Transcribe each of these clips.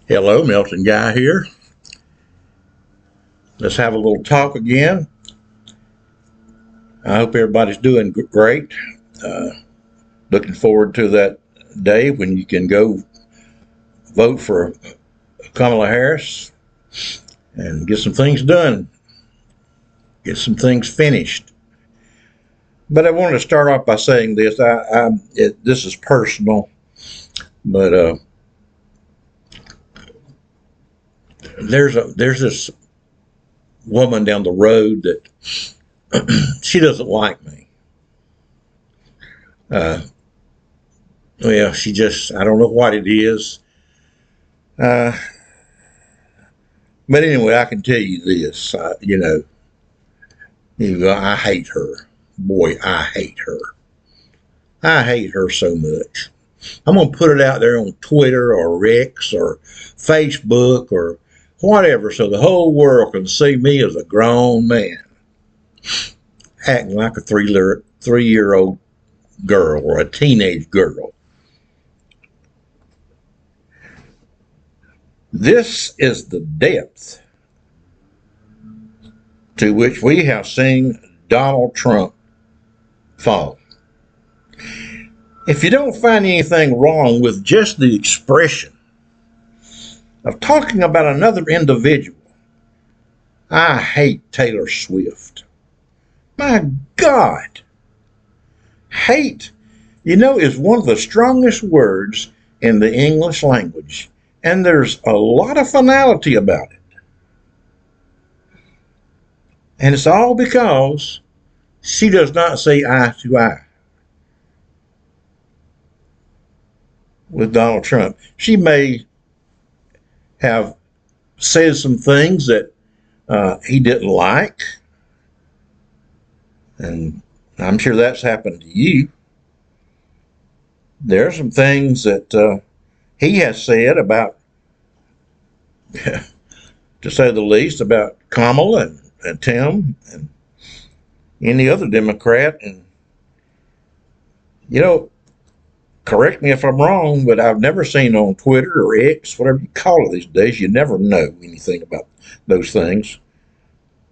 Hello, Milton Guy here. Let's have a little talk again. I hope everybody's doing great. Uh, Looking forward to that day when you can go vote for Kamala Harris and get some things done, get some things finished. But I want to start off by saying this. This is personal, but there's this woman down the road that she doesn't like me. Well, I don't know what it is. Uh, but anyway, I can tell you this, I hate her. Boy, I hate her. I hate her so much. I'm going to put it out there on Twitter or X or Facebook or whatever so the whole world can see me as a grown man acting like a three-year-old girl or a teenage girl. This is the depth to which we have seen Donald Trump fall. If you don't find anything wrong with just the expression of talking about another individual, I hate Taylor Swift. My God. Hate, is one of the strongest words in the English language. And there's a lot of finality about it. And it's all because she does not see eye to eye with Donald Trump. She may have said some things that he didn't like. And I'm sure that's happened to you. There are some things that he has said about, to say the least, about Kamala and Tim and any other Democrat. And, correct me if I'm wrong, but I've never seen on Twitter or X, whatever you call it these days, you never know anything about those things.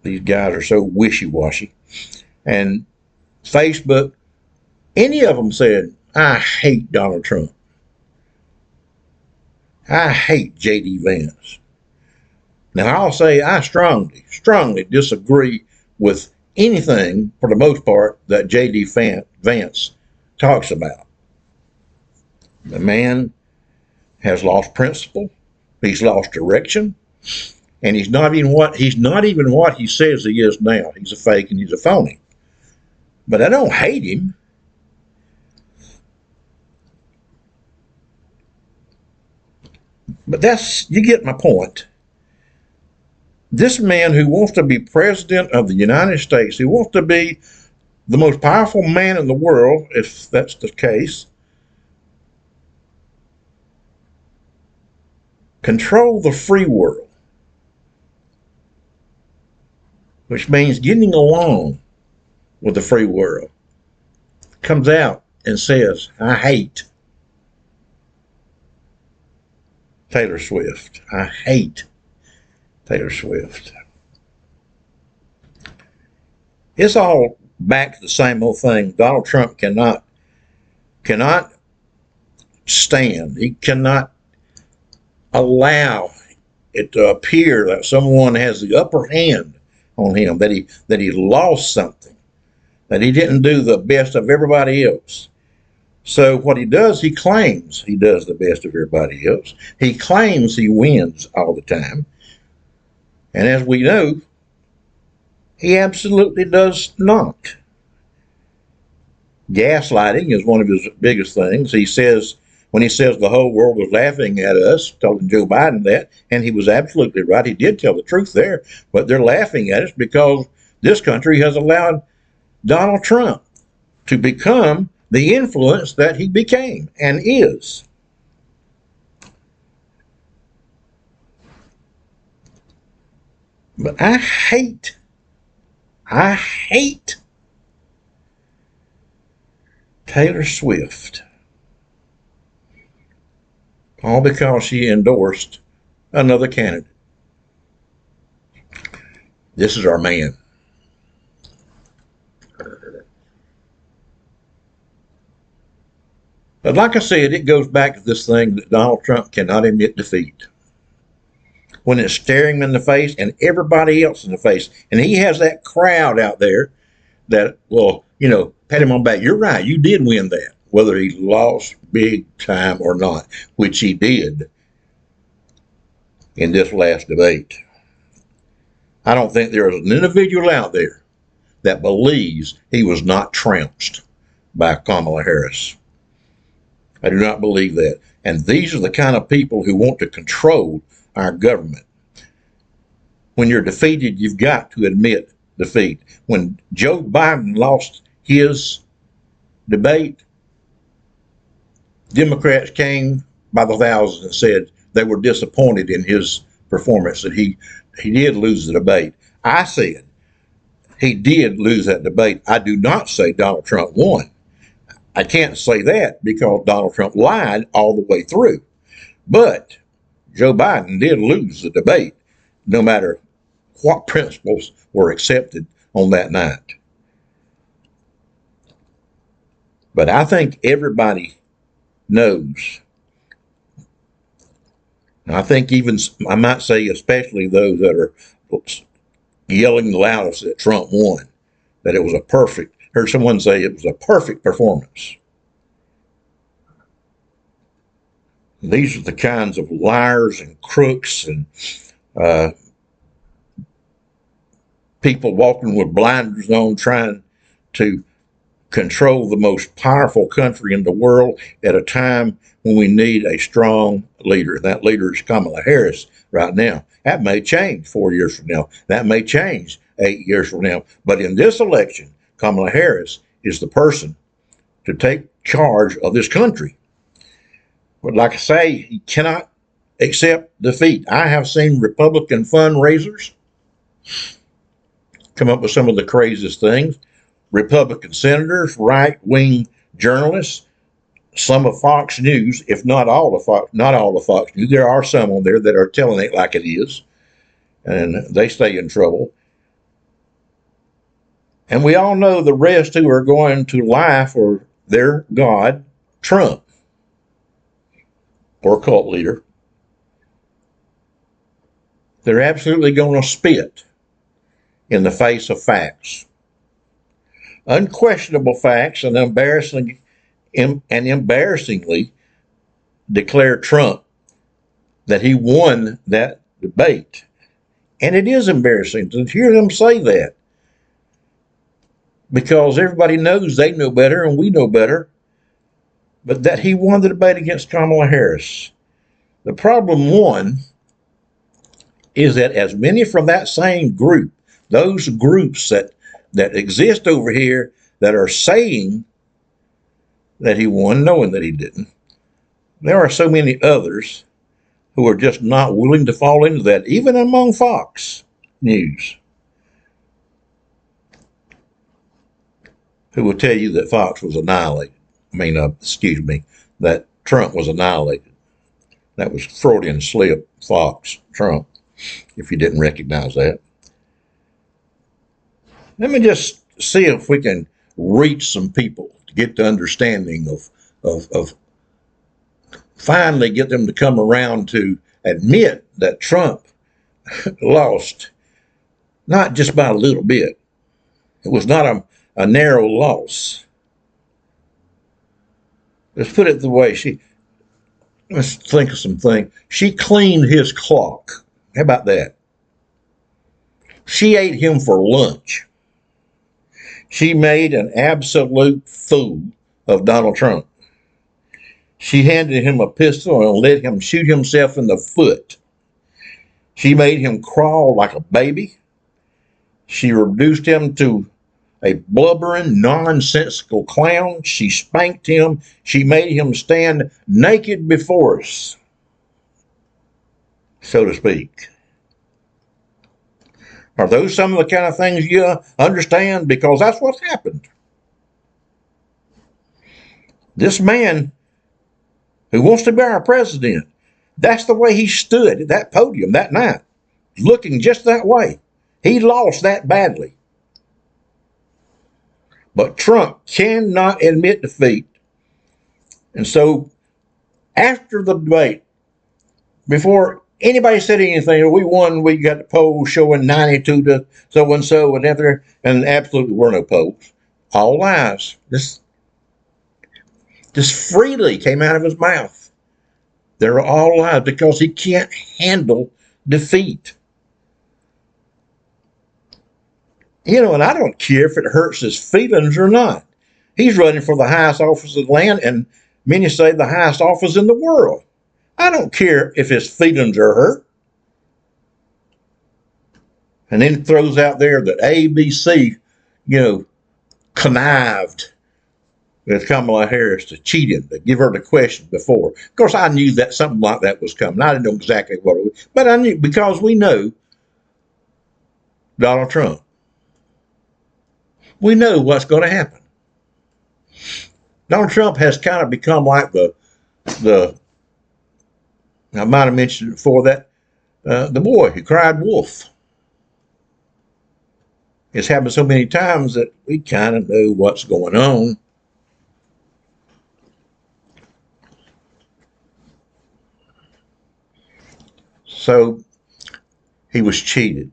These guys are so wishy-washy. And Facebook, any of them said, I hate Donald Trump. I hate J.D. Vance. Now, I'll say I strongly disagree with anything, for the most part, that J.D. Vance talks about. The man has lost principle. He's lost direction. And he's not even what he says he is now. He's a fake and he's a phony. But I don't hate him. But you get my point. This man who wants to be president of the United States, who wants to be the most powerful man in the world, if that's the case, control the free world, which means getting along with the free world, comes out and says, I hate Taylor Swift. I hate Taylor Swift. It's all back to the same old thing. Donald Trump cannot stand. He cannot allow it to appear that someone has the upper hand on him, that he lost something, that he didn't do the best of everybody else. So what he does, he claims he does the best of everybody else. He claims he wins all the time. And as we know, he absolutely does not. Gaslighting is one of his biggest things. When he says the whole world was laughing at us, telling Joe Biden that, and he was absolutely right. He did tell the truth there, but they're laughing at us because this country has allowed Donald Trump to become the influence that he became and is. But I hate Taylor Swift, all because she endorsed another candidate. This is our man. But like I said, it goes back to this thing that Donald Trump cannot admit defeat. When it's staring him in the face and everybody else in the face. And he has that crowd out there that will, pat him on the back. You're right, you did win that. Whether he lost big time or not, which he did in this last debate. I don't think there is an individual out there that believes he was not trounced by Kamala Harris. I do not believe that. And these are the kind of people who want to control our government. When you're defeated, you've got to admit defeat. When Joe Biden lost his debate, Democrats came by the thousands and said they were disappointed in his performance, that he did lose the debate. I said he did lose that debate. I do not say Donald Trump won. I can't say that because Donald Trump lied all the way through. But Joe Biden did lose the debate, no matter what principles were accepted on that night. But I think everybody knows. I think even, I might say especially those that are yelling the loudest that Trump won, that it was a perfect, heard someone say it was a perfect performance. These are the kinds of liars and crooks and people walking with blinders on trying to control the most powerful country in the world at a time when we need a strong leader. That leader is Kamala Harris right now. That may change 4 years from now. That may change 8 years from now. But in this election, Kamala Harris is the person to take charge of this country. But like I say, he cannot accept defeat. I have seen Republican fundraisers come up with some of the craziest things. Republican senators, right-wing journalists, some of Fox News, if not all of Fox News. There are some on there that are telling it like it is, and they stay in trouble. And we all know the rest who are going to lie for their God, Trump, or cult leader. They're absolutely going to spit in the face of facts. Unquestionable facts, and embarrassingly declare Trump that he won that debate. And it is embarrassing to hear them say that, because everybody knows they know better and we know better, but that he won the debate against Kamala Harris. The problem, one, is that as many from that same group, those groups that exist over here that are saying that he won, knowing that he didn't, there are so many others who are just not willing to fall into that, even among Fox News, who will tell you that Fox was annihilated. That Trump was annihilated. That was Freudian slip, Fox, Trump, if you didn't recognize that. Let me just see if we can reach some people to get the understanding of finally get them to come around to admit that Trump lost, not just by a little bit. It was not a narrow loss. Let's put it the way let's think of some things. She cleaned his clock. How about that? She ate him for lunch. She made an absolute fool of Donald Trump. She handed him a pistol and let him shoot himself in the foot. She made him crawl like a baby. She reduced him to a blubbering, nonsensical clown. She spanked him. She made him stand naked before us, so to speak. Are those some of the kind of things you understand? Because that's what's happened. This man who wants to be our president, That's the way he stood at that podium that night, looking just that way. He lost that badly. But Trump cannot admit defeat. And so after the debate, before anybody said anything, we won, we got the polls showing 92 to so-and-so and other, and absolutely were no polls. All lies. This freely came out of his mouth. They're all lies because he can't handle defeat. You know, and I don't care if it hurts his feelings or not. He's running for the highest office of the land, and many say the highest office in the world. I don't care if his feelings are hurt. And then throws out there that ABC, connived with Kamala Harris to cheat him, to give her the question before. Of course, I knew that something like that was coming. I didn't know exactly what it was, but I knew, because we know Donald Trump. We know what's going to happen. Donald Trump has kind of become like the I might have mentioned it before, that the boy who cried wolf. It's happened so many times that we kind of know what's going on. So he was cheated.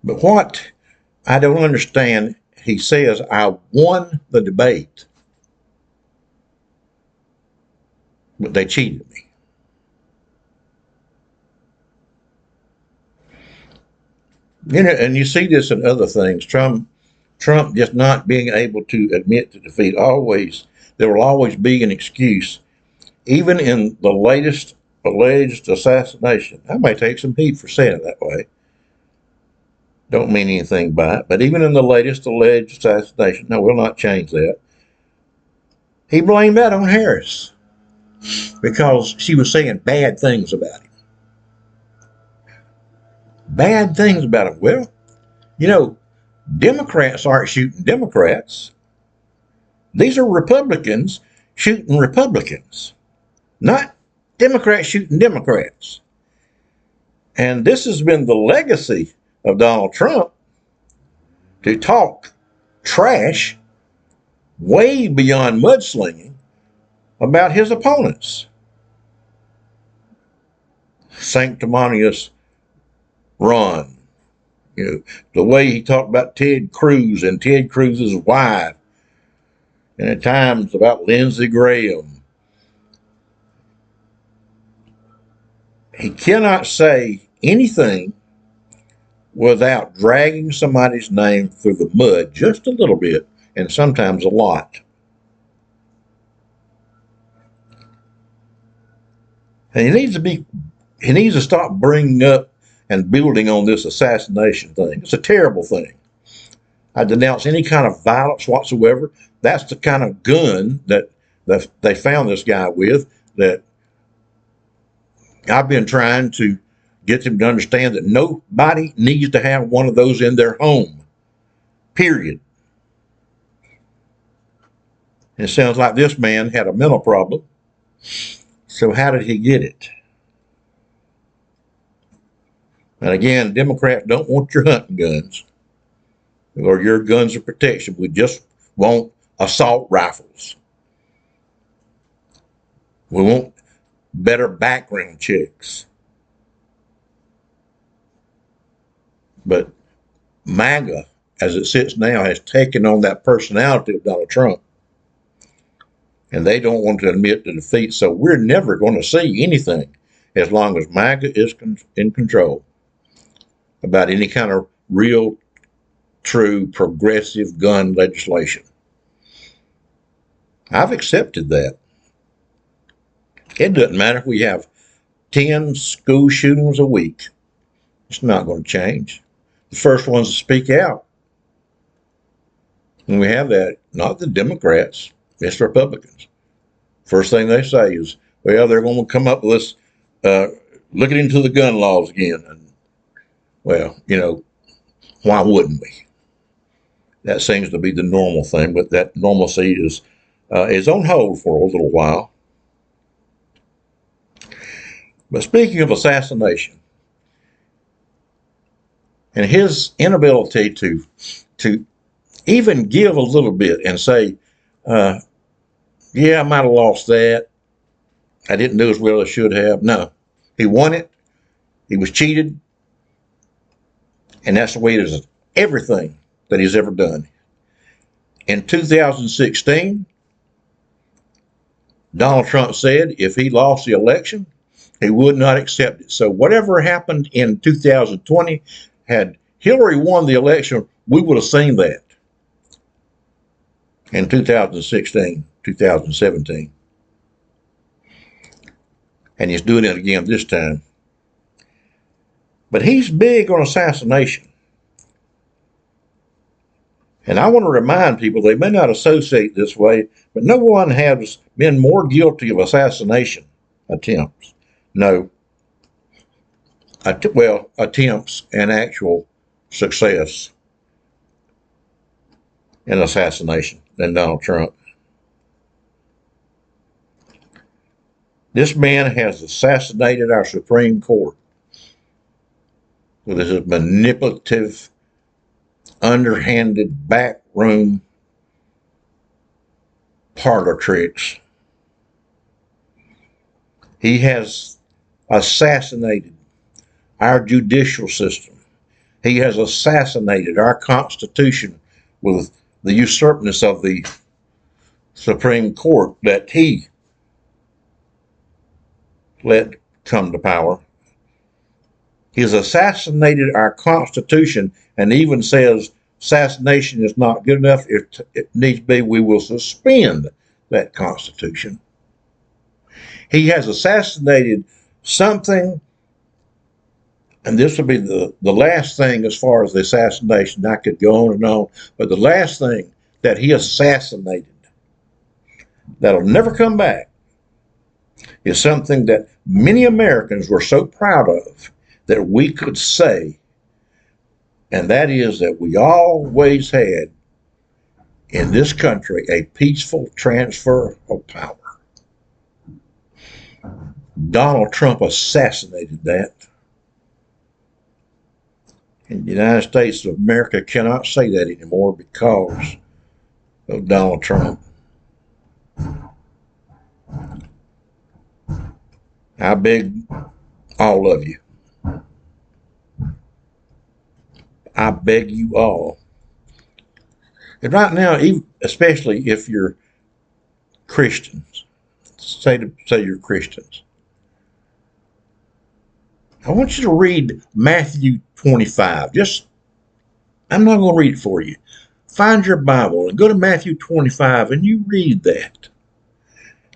But what I don't understand, he says, I won the debate, but they cheated me. And you see this in other things. Trump just not being able to admit to defeat. There will always be an excuse, even in the latest alleged assassination. I may take some heat for saying it that way. Don't mean anything by it, but even in the latest alleged assassination, no, we'll not change that. He blamed that on Harris because she was saying bad things about him. Bad things about him. Well, Democrats aren't shooting Democrats. These are Republicans shooting Republicans, not Democrats shooting Democrats. And this has been the legacy of Donald Trump, to talk trash way beyond mudslinging about his opponents. Sanctimonious Ron. The way he talked about Ted Cruz and Ted Cruz's wife, and at times about Lindsey Graham. He cannot say anything without dragging somebody's name through the mud just a little bit, and sometimes a lot. And he needs to stop bringing up and building on this assassination thing. It's a terrible thing. I denounce any kind of violence whatsoever. That's the kind of gun that they found this guy with, that I've been trying to get them to understand that nobody needs to have one of those in their home, period. It sounds like this man had a mental problem. So how did he get it? And again, Democrats don't want your hunting guns or your guns of protection. We just want assault rifles. We want better background checks. But MAGA, as it sits now, has taken on that personality of Donald Trump. And they don't want to admit the defeat. So we're never going to see anything as long as MAGA is in control about any kind of real, true, progressive gun legislation. I've accepted that. It doesn't matter if we have 10 school shootings a week. It's not going to change. The first ones to speak out, and we have that, not the Democrats, it's Republicans. First thing they say is, well, they're going to come up with this, looking into the gun laws again. And, well, why wouldn't we? That seems to be the normal thing, but that normalcy is on hold for a little while. But speaking of assassination, and his inability to even give a little bit and say, yeah, I might have lost that. I didn't do as well as I should have. No, he won it. He was cheated. And that's the way it is everything that he's ever done. In 2016, Donald Trump said if he lost the election, he would not accept it. So whatever happened in 2020, had Hillary won the election, we would have seen that in 2016, 2017. And he's doing it again this time. But he's big on assassination. And I want to remind people, they may not associate this way, but no one has been more guilty of assassination attempts. No. Attempts and actual success in assassination than Donald Trump. This man has assassinated our Supreme Court with his manipulative, underhanded, backroom parlor tricks. He has assassinated our judicial system. He has assassinated our Constitution with the usurpness of the Supreme Court that he let come to power. He has assassinated our Constitution and even says assassination is not good enough. If it needs to be, we will suspend that Constitution. He has assassinated something, and this will be the last thing as far as the assassination. I could go on and on, but the last thing that he assassinated that'll never come back is something that many Americans were so proud of that we could say, and that is that we always had in this country a peaceful transfer of power. Donald Trump assassinated that. And the United States of America cannot say that anymore because of Donald Trump. I beg all of you, I beg you all, and right now, especially if you're Christians, say you're Christians, I want you to read Matthew 25. I'm not going to read it for you. Find your Bible and go to Matthew 25 and you read that.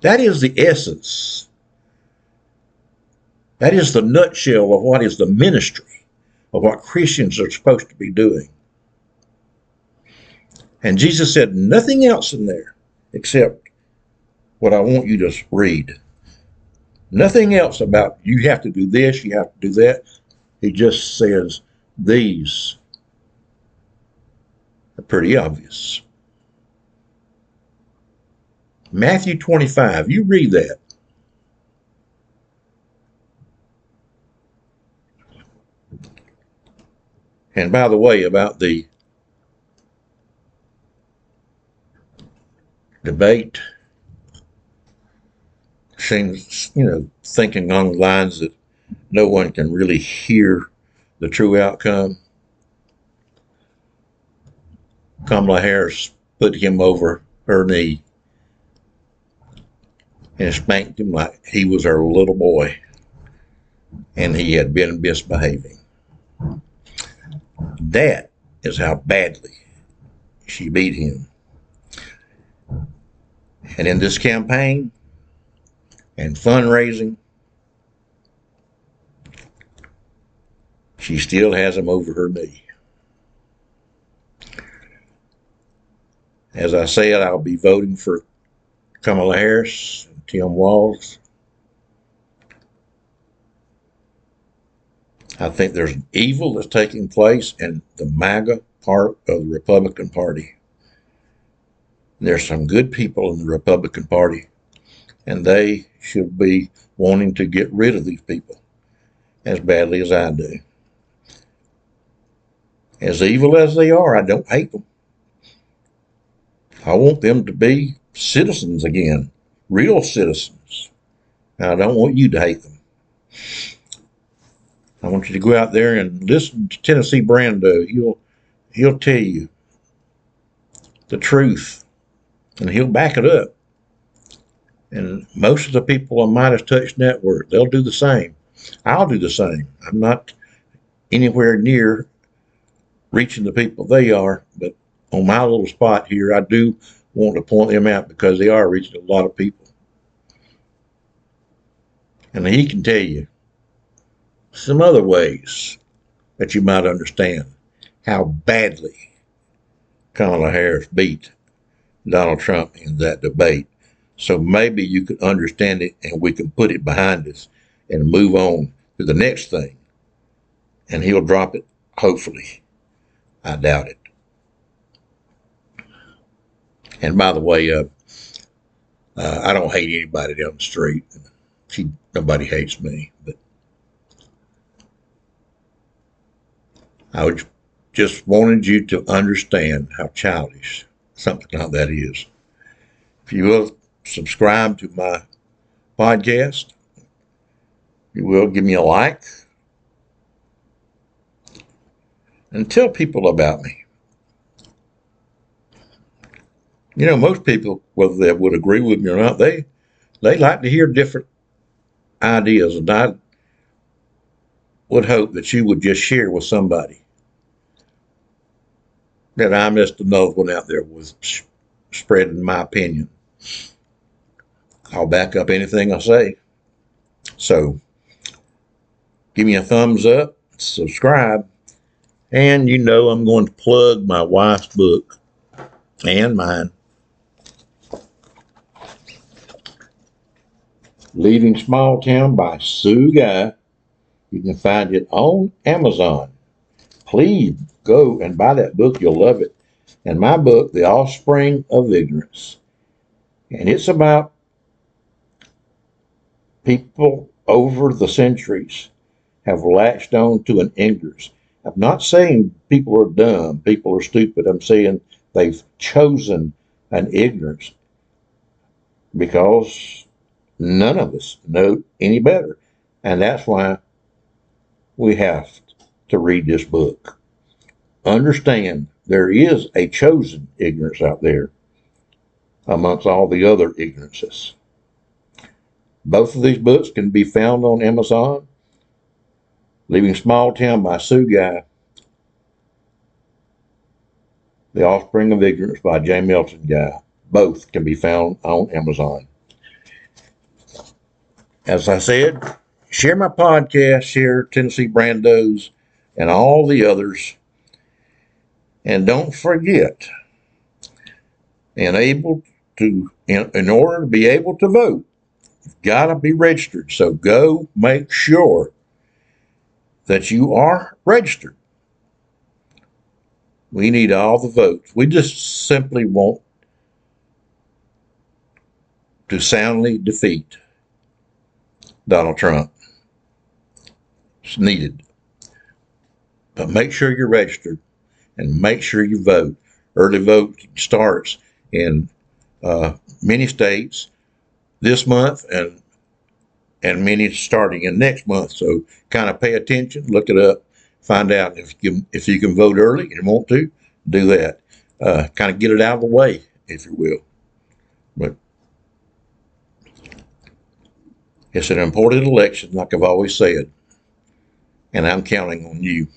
That is the essence. That is the nutshell of what is the ministry of what Christians are supposed to be doing. And Jesus said nothing else in there except what I want you to read. Nothing else about you have to do this, you have to do that. He just says these are pretty obvious. Matthew 25, you read that. And by the way, about the debate, seems, thinking along the lines that no one can really hear the true outcome. Kamala Harris put him over her knee and spanked him like he was her little boy and he had been misbehaving. That is how badly she beat him. And in this campaign and fundraising, she still has him over her knee. As I said, I'll be voting for Kamala Harris and Tim Walz. I think there's an evil that's taking place in the MAGA part of the Republican Party. There's some good people in the Republican Party, And they should be wanting to get rid of these people as badly as I do. As evil as they are, I don't hate them. I want them to be citizens again, real citizens. And I don't want you to hate them. I want you to go out there and listen to Tennessee Brando. He'll tell you the truth, and he'll back it up. And most of the people on Midas Touch Network, they'll do the same. I'll do the same. I'm not anywhere near reaching the people they are, but on my little spot here, I do want to point them out because they are reaching a lot of people. And he can tell you some other ways that you might understand how badly Kamala Harris beat Donald Trump in that debate. So maybe you could understand it and we can put it behind us and move on to the next thing. And he'll drop it, hopefully. I doubt it. And by the way, I don't hate anybody down the street. Nobody hates me, but I would just wanted you to understand how childish something like that is. If you will subscribe to my podcast, you will give me a like and tell people about me. You know, most people, whether they would agree with me or not, they like to hear different ideas, and I would hope that you would just share with somebody that I'm just another one out there with spreading my opinion. I'll back up anything I say. So give me a thumbs up, subscribe, and you know I'm going to plug my wife's book and mine, Leaving Small Town by Sue Guy. You can find it on Amazon. Please go and buy that book. You'll love it. And my book, The Offspring of Ignorance. And it's about people over the centuries have latched on to an ignorance. I'm not saying people are dumb, people are stupid. I'm saying they've chosen an ignorance because none of us know any better. And that's why we have to read this book. Understand there is a chosen ignorance out there amongst all the other ignorances. Both of these books can be found on Amazon. Leaving Small Town by Sue Guy. The Offspring of Ignorance by J. Milton Guy. Both can be found on Amazon. As I said, share my podcast, share Tennessee Brando's and all the others. And don't forget, in order to be able to vote, you've got to be registered. So go make sure that you are registered. We need all the votes. We just simply want to soundly defeat Donald Trump. It's needed. But make sure you're registered and make sure you vote. Early voting starts in many states this month and many starting in next month. So kind of pay attention, look it up, find out if you can vote early and you want to, do that. Kind of get it out of the way, if you will. But it's an important election, like I've always said, and I'm counting on you.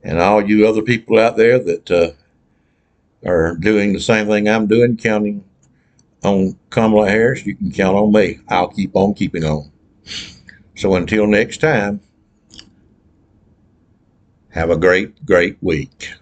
And all you other people out there that are doing the same thing I'm doing, counting on Kamala Harris, you can count on me. I'll keep on keeping on. So until next time, have a great, great week.